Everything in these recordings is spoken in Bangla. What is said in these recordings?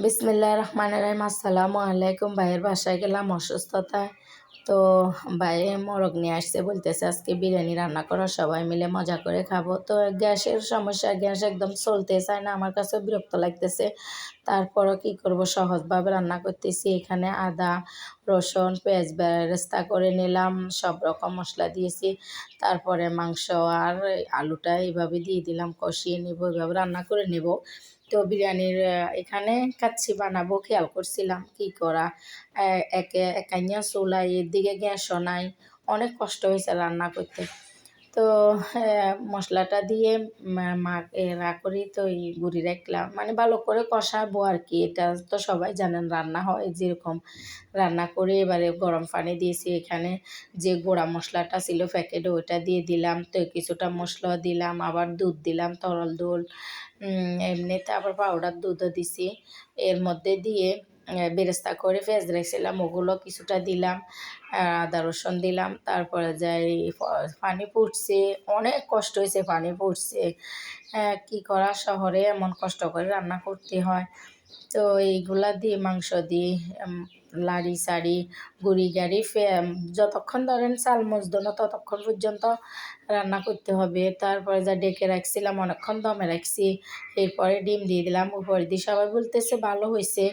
বিসমিল্লাহির রহমানির রহিম। আসসালামু আলাইকুম। ভাইয়ের বাসায় গেলাম অসুস্থতায়। তো ভাইয়ে মোরগ নিয়ে আসছে, বলতেছে আজকে বিরিয়ানি রান্না করো, সবাই মিলে মজা করে খাবো। তো গ্যাসের সমস্যা, গ্যাস একদম চলতে চায় না, আমার কাছে বিরক্ত লাগতেছে। তারপরও কী করব, সহজভাবে রান্না করতেছি। এখানে আদা রসুন পেঁয়াজ বেরেস্তা করে নিলাম, সব রকম মশলা দিয়েছি। তারপরে মাংস আর আলুটা এইভাবে দিয়ে দিলাম, কষিয়ে নেব, এইভাবে রান্না করে নেব। তো বিরিয়ানির এখানে কাচ্চি বানাবো, খেয়াল করছিলাম কি করা, একাইয়া চুলাই, এদিকে গ্যাসও নাই, অনেক কষ্ট হয়েছে রান্না করতে। তো মশলাটা দিয়ে করি, তো এই গুঁড়ি রাখলাম, মানে ভালো করে কষাবো আর কি। এটা তো সবাই জানেন রান্না হয় যেরকম রান্না করে। এবারে গরম পানি দিয়েছি, এখানে যে গোড়া মশলাটা ছিল প্যাকেটে ওইটা দিয়ে দিলাম। তো কিছুটা মশলা দিলাম, আবার দুধ দিলাম, তরল দুধ, এমনিতে আবার পাউডার দুধও দিছি। এর মধ্যে দিয়ে বেরেস্তা করে পেঁয়াজ রেখেছিলাম ওগুলো কিছুটা দিলাম, আদা রসুন দিলাম। তারপরে যাই পানি ফুটছে, অনেক কষ্ট হয়েছে, পানি ফুটছে। কী করা, শহরে এমন কষ্ট করে রান্না করতে হয়। তো এইগুলা দিয়ে মাংস দিয়ে লাড়ি সাড়ি গুঁড়ি গাড়ি যতক্ষণ ধরেন চাল মজদো না ততক্ষণ পর্যন্ত রান্না করতে হবে। তারপরে যা ডেকে রাখছিলাম অনেকক্ষণ দমে রাখছি। এরপরে ডিম দিয়ে দিলাম উপরে দিয়ে। সবাই বলতেছে ভালো হয়েছে,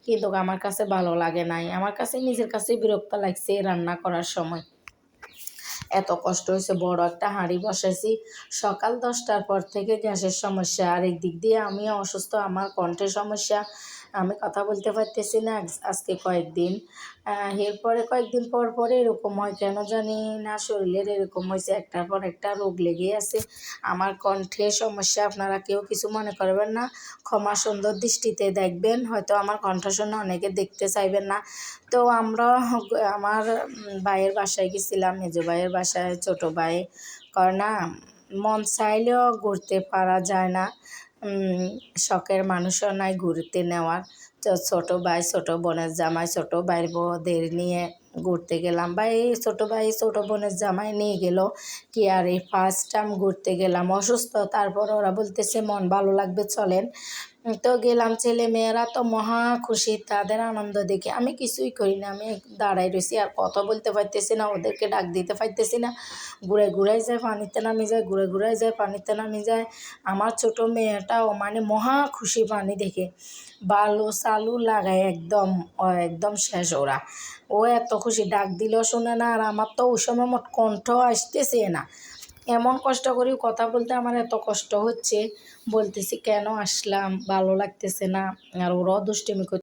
কিন্তু আমার কাছে ভালো লাগে নাই। আমার কাছে নিজের কাছে বিরক্ত লাগছে রান্না করার সময়। এত কষ্ট হয়েছে, বড় একটা হাঁড়ি বসাইছি। সকাল 10টার পর থেকে গ্যাসের সমস্যা, আর একদিক দিয়ে আমি অসুস্থ, আমার কণ্ঠের সমস্যা, আমি কথা বলতে পারতেছি না আজকে কয়েকদিন। এরপরে কয়েকদিন পর পরে এরকম হয়, কেন জানি না, শরীরের এরকম হয়েছে, একটার পর একটা রোগ লেগে আছে। আমার কণ্ঠের সমস্যা, আপনারা কেউ কিছু মনে করবেন না, ক্ষমা সুন্দর দৃষ্টিতে দেখবেন। হয়তো আমার কণ্ঠ শুনে অনেকে দেখতে চাইবেন না। তো আমরা আমার ভাইয়ের বাসায় গেছিলাম, মেজো ভাইয়ের বাসায়। ছোটো ভাই কয় না, মন চাইলেও ঘুরতে পারা যায় না, শখের মানুষও নাই ঘুরতে নেওয়ার। তো ছোটো ভাই ছোটো বোনের জামাই ছোটো ভাইয়ের বউদের নিয়ে ঘুরতে গেলাম, বা এই ছোটো ভাই ছোটো বোনের জামাই নিয়ে গেল কি। আর এই ফার্স্ট টাইম ঘুরতে গেলাম অসুস্থ, তারপর ওরা বলতেছে মন ভালো লাগবে চলেন। তো গেলাম, ছেলে মেয়েরা তো মহা খুশি, তাদের আনন্দ দেখে আমি কিছুই করি না, আমি দাঁড়াই রয়েছি, আর কথা বলতে পারতেছি না, ওদেরকে ডাক দিতে পারতেছি না। ঘুরে ঘুরাই যায় পানিতে নামি যায়, ঘুরে ঘুরাই যায় পানিতে নামি যায়। আমার ছোট মেয়েটাও মানে মহা খুশি পানি দেখে, বালু চালু লাগায় একদম, একদম শেষ ওরা। ও এত খুশি, ডাক দিলেও শোনে না। আর আমার তো ওই সময় মোট কণ্ঠ আসতেছে না, এমন কষ্ট করি কথা বলতে আমার এত কষ্ট হচ্ছে। বলতেছি কেন আসলাম, ভালো লাগতেছে না, আর ওরাও দুষ্টুমি করছে।